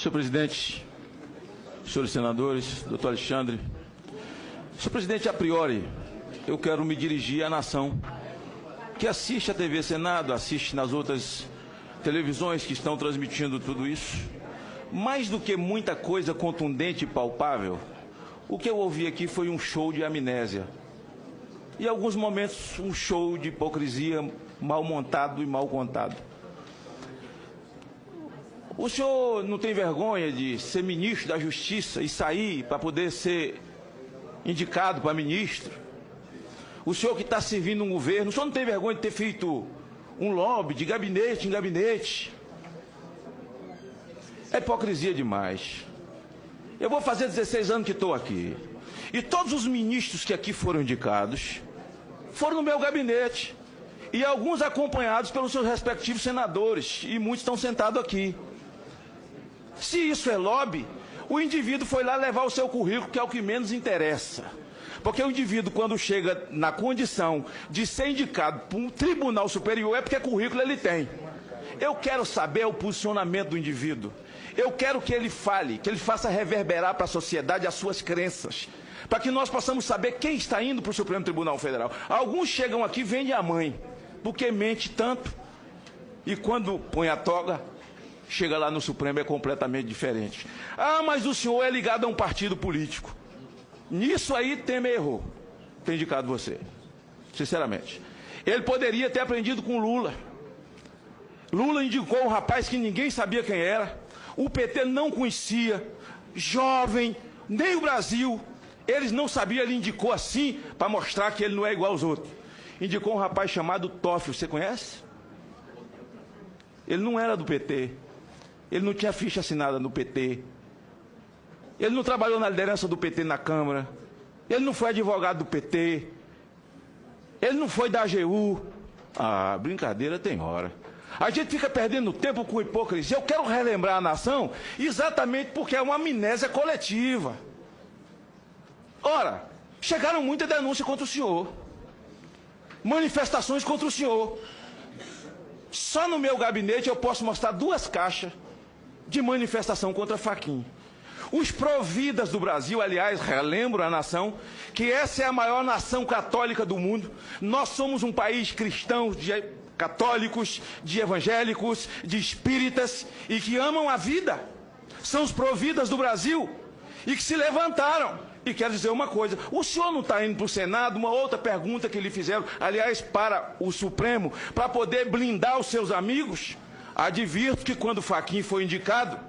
Senhor presidente, senhores senadores, doutor Alexandre, senhor presidente, a priori, eu quero me dirigir à nação que assiste a TV Senado, assiste nas outras televisões que estão transmitindo tudo isso. Mais do que muita coisa contundente e palpável, o que eu ouvi aqui foi um show de amnésia. E em alguns momentos um show de hipocrisia mal montado e mal contado. O senhor não tem vergonha de ser ministro da Justiça e sair para poder ser indicado para ministro? O senhor que está servindo um governo, o senhor não tem vergonha de ter feito um lobby de gabinete em gabinete? É hipocrisia demais. Eu vou fazer 16 anos que estou aqui. E todos os ministros que aqui foram indicados foram no meu gabinete. E alguns acompanhados pelos seus respectivos senadores. E muitos estão sentados aqui. Se isso é lobby, o indivíduo foi lá levar o seu currículo, que é o que menos interessa. Porque o indivíduo, quando chega na condição de ser indicado por um tribunal superior, é porque currículo ele tem. Eu quero saber o posicionamento do indivíduo. Eu quero que ele fale, que ele faça reverberar para a sociedade as suas crenças, para que nós possamos saber quem está indo para o Supremo Tribunal Federal. Alguns chegam aqui e vendem a mãe, porque mente tanto, e quando põe a toga, chega lá no Supremo é completamente diferente. Ah, mas o senhor é ligado a um partido político. Nisso aí Temer errou, ter indicado você, sinceramente. Ele poderia ter aprendido com Lula. Lula indicou um rapaz que ninguém sabia quem era, o PT não conhecia, jovem, nem o Brasil, eles não sabiam, ele indicou assim, para mostrar que ele não é igual aos outros. Indicou um rapaz chamado Toffoli, você conhece? Ele não era do PT, ele não tinha ficha assinada no PT, ele não trabalhou na liderança do PT na Câmara, ele não foi advogado do PT, ele não foi da AGU. Ah, brincadeira tem hora. A gente fica perdendo tempo com hipocrisia. Eu quero relembrar a nação exatamente porque é uma amnésia coletiva. Ora, chegaram muitas denúncias contra o senhor, manifestações contra o senhor. Só no meu gabinete eu posso mostrar 2 caixas de manifestação contra Fachin. Os providas do Brasil, aliás, relembro a nação, que essa é a maior nação católica do mundo. Nós somos um país cristão, de católicos, de evangélicos, de espíritas e que amam a vida. São os providas do Brasil e que se levantaram. E quero dizer uma coisa, o senhor não está indo para o Senado, uma outra pergunta que lhe fizeram, aliás, para o Supremo, para poder blindar os seus amigos? Advirto que quando Fachin foi indicado,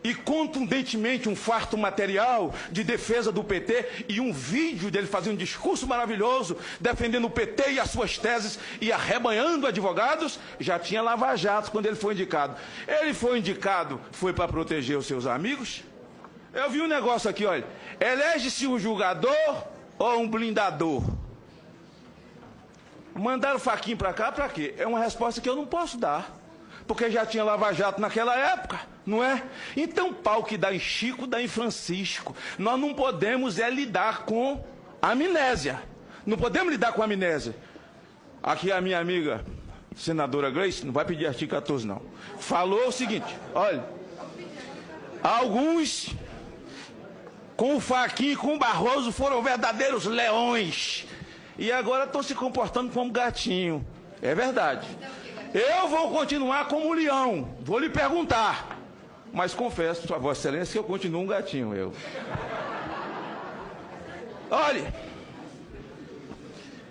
e contundentemente um farto material de defesa do PT e um vídeo dele fazendo um discurso maravilhoso, defendendo o PT e as suas teses e arrebanhando advogados, já tinha lava-jato quando ele foi indicado. Ele foi indicado, foi para proteger os seus amigos? Eu vi um negócio aqui, olha, elege-se um julgador ou um blindador? Mandaram Fachin para cá para quê? É uma resposta que eu não posso dar, porque já tinha lava-jato naquela época, não é? Então, pau que dá em Chico, dá em Francisco. Nós não podemos lidar com amnésia. Não podemos lidar com amnésia. Aqui a minha amiga, senadora Gleice, não vai pedir artigo 14 não, falou o seguinte, olha, alguns com o Fachin e com o Barroso foram verdadeiros leões e agora estão se comportando como gatinho. É verdade. Eu vou continuar como leão, vou lhe perguntar, mas confesso, a Vossa Excelência, que eu continuo um gatinho, eu. Olha,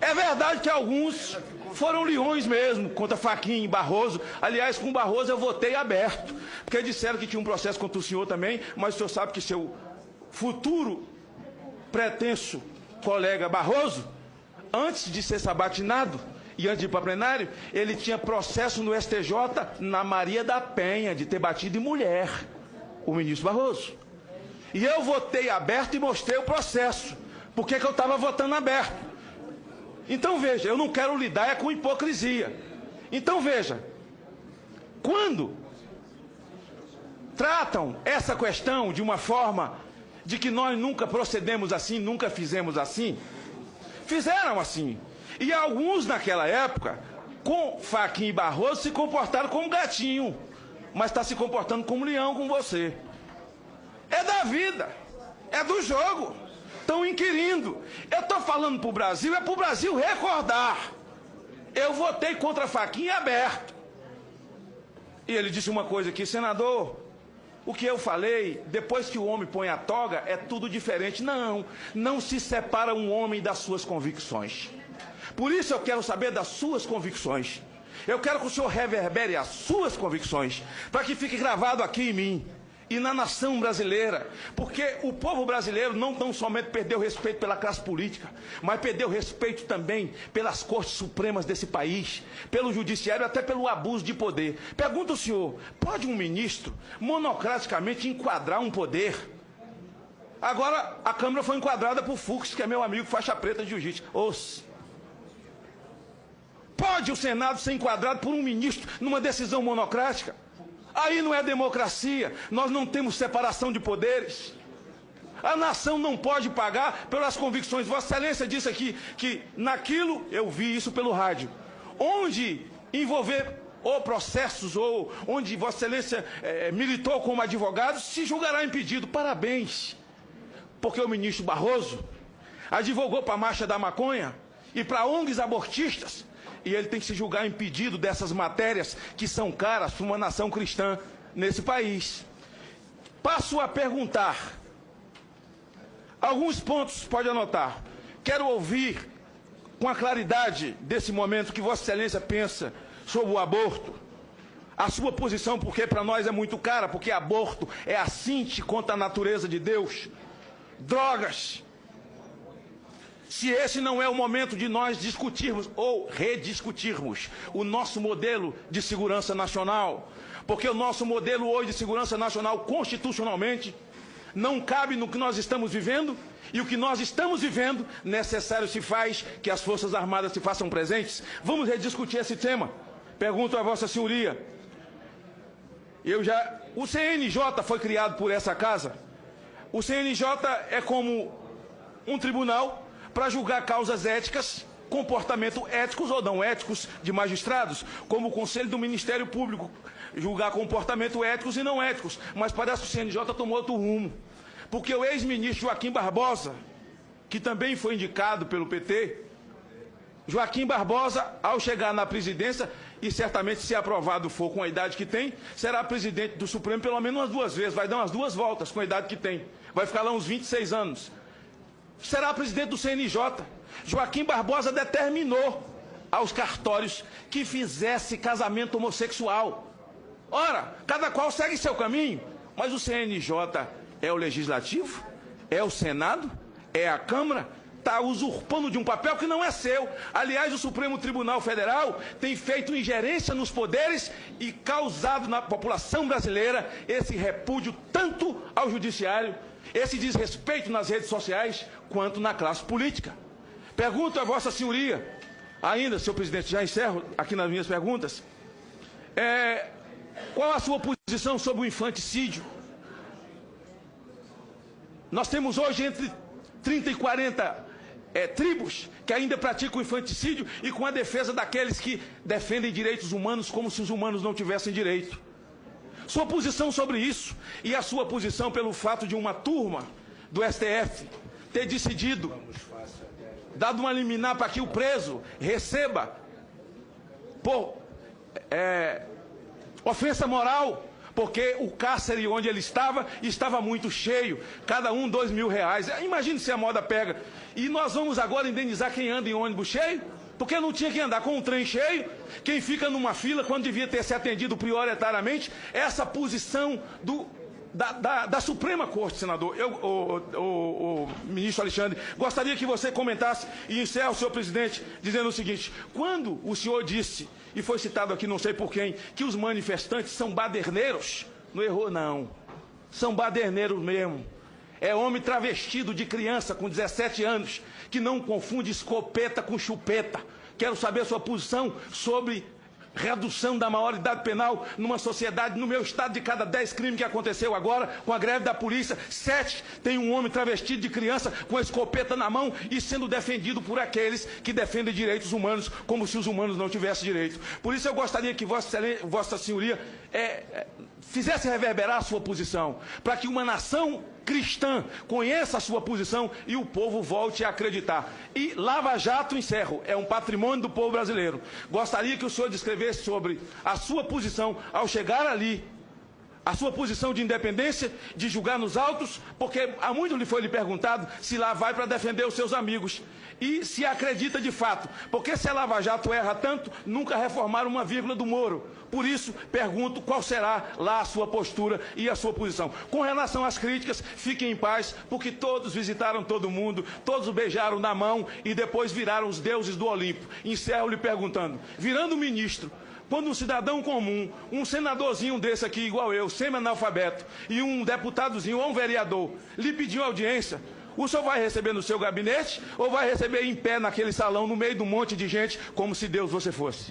é verdade que alguns foram leões mesmo, contra Fachin e Barroso. Aliás, com Barroso eu votei aberto, porque disseram que tinha um processo contra o senhor também, mas o senhor sabe que seu futuro pretenso colega Barroso, antes de ser sabatinado, e antes de ir para plenário, ele tinha processo no STJ na Maria da Penha, de ter batido em mulher, o ministro Barroso. E eu votei aberto e mostrei o processo. Por que eu estava votando aberto? Então veja, eu não quero lidar com hipocrisia. Então veja, quando tratam essa questão de uma forma de que nós nunca procedemos assim, nunca fizemos assim, fizeram assim. E alguns naquela época, com Fachin e Barroso, se comportaram como gatinho, mas está se comportando como leão com você. da vida, é do jogo. Estão inquirindo. Eu estou falando para o Brasil, é para o Brasil recordar. Eu votei contra a faquinha aberto. E ele disse uma coisa aqui, senador, o que eu falei, depois que o homem põe a toga, é tudo diferente. Não, não se separa um homem das suas convicções. Por isso eu quero saber das suas convicções. Eu quero que o senhor reverbere as suas convicções, para que fique gravado aqui em mim e na nação brasileira, porque o povo brasileiro não tão somente perdeu o respeito pela classe política, mas perdeu o respeito também pelas cortes supremas desse país, pelo judiciário, até pelo abuso de poder. Pergunta o senhor, pode um ministro monocraticamente enquadrar um poder? Agora a Câmara foi enquadrada por Fux, que é meu amigo faixa preta de jiu-jitsu. Pode o Senado ser enquadrado por um ministro numa decisão monocrática? Aí não é democracia, nós não temos separação de poderes. A nação não pode pagar pelas convicções. Vossa Excelência disse aqui que naquilo, eu vi isso pelo rádio, onde envolver ou processos, ou onde Vossa Excelência militou como advogado, se julgará impedido. Parabéns, porque o ministro Barroso advogou para a Marcha da Maconha e para ONGs abortistas, e ele tem que se julgar impedido dessas matérias que são caras para uma nação cristã nesse país. Passo a perguntar. Alguns pontos, pode anotar. Quero ouvir com a claridade desse momento que Vossa Excelência pensa sobre o aborto. A sua posição, porque para nós é muito cara, porque aborto é assinte contra a natureza de Deus. Drogas. Se esse não é o momento de nós discutirmos ou rediscutirmos o nosso modelo de segurança nacional, porque o nosso modelo hoje de segurança nacional constitucionalmente não cabe no que nós estamos vivendo, e o que nós estamos vivendo necessário se faz que as Forças Armadas se façam presentes. Vamos rediscutir esse tema. Pergunto a Vossa Senhoria, o CNJ foi criado por essa casa. O CNJ é como um tribunal para julgar causas éticas, comportamento éticos ou não éticos de magistrados, como o Conselho do Ministério Público, julgar comportamento éticos e não éticos. Mas parece que o CNJ tomou outro rumo, porque o ex-ministro Joaquim Barbosa, que também foi indicado pelo PT, Joaquim Barbosa, ao chegar na presidência, e certamente se aprovado for com a idade que tem, será presidente do Supremo pelo menos umas 2 vezes, vai dar umas 2 voltas com a idade que tem, vai ficar lá uns 26 anos. Será presidente do CNJ. Joaquim Barbosa determinou aos cartórios que fizesse casamento homossexual. Ora, cada qual segue seu caminho, mas o CNJ é o Legislativo, é o Senado, é a Câmara, está usurpando de um papel que não é seu. Aliás, o Supremo Tribunal Federal tem feito ingerência nos poderes e causado na população brasileira esse repúdio tanto ao Judiciário, esse desrespeito nas redes sociais, quanto na classe política. Pergunto a Vossa Senhoria, ainda, senhor presidente, já encerro aqui nas minhas perguntas, qual a sua posição sobre o infanticídio? Nós temos hoje entre 30 e 40 tribos que ainda praticam o infanticídio e com a defesa daqueles que defendem direitos humanos como se os humanos não tivessem direito. Sua posição sobre isso e a sua posição pelo fato de uma turma do STF ter decidido, dado uma liminar para que o preso receba por ofensa moral, porque o cárcere onde ele estava muito cheio, cada um R$2.000. Imagine se a moda pega. E nós vamos agora indenizar quem anda em ônibus cheio? Porque não tinha que andar com um trem cheio, quem fica numa fila quando devia ter se atendido prioritariamente. Essa posição da Suprema Corte, senador. O ministro Alexandre, gostaria que você comentasse e encerre, senhor presidente, dizendo o seguinte: quando o senhor disse, e foi citado aqui não sei por quem, que os manifestantes são baderneiros, não errou não, são baderneiros mesmo. É homem travestido de criança com 17 anos, que não confunde escopeta com chupeta. Quero saber a sua posição sobre redução da maioridade penal numa sociedade. No meu estado, de cada 10 crimes que aconteceu agora, com a greve da polícia, 7 tem um homem travestido de criança com a escopeta na mão e sendo defendido por aqueles que defendem direitos humanos, como se os humanos não tivessem direito. Por isso eu gostaria que Vossa Senhoria fizesse reverberar a sua posição, para que uma nação cristã conheça a sua posição e o povo volte a acreditar. E Lava Jato, encerro, é um patrimônio do povo brasileiro. Gostaria que o senhor descrevesse sobre a sua posição ao chegar ali, a sua posição de independência, de julgar nos autos, porque há muito lhe foi perguntado se lá vai para defender os seus amigos. E se acredita de fato, porque se a Lava Jato erra tanto, nunca reformaram uma vírgula do Moro. Por isso, pergunto qual será lá a sua postura e a sua posição. Com relação às críticas, fiquem em paz, porque todos visitaram todo mundo, todos o beijaram na mão e depois viraram os deuses do Olimpo. Encerro lhe perguntando, virando ministro, quando um cidadão comum, um senadorzinho desse aqui, igual eu, semi-analfabeto, e um deputadozinho ou um vereador, lhe pediu audiência, o senhor vai receber no seu gabinete ou vai receber em pé naquele salão, no meio de um monte de gente, como se Deus você fosse?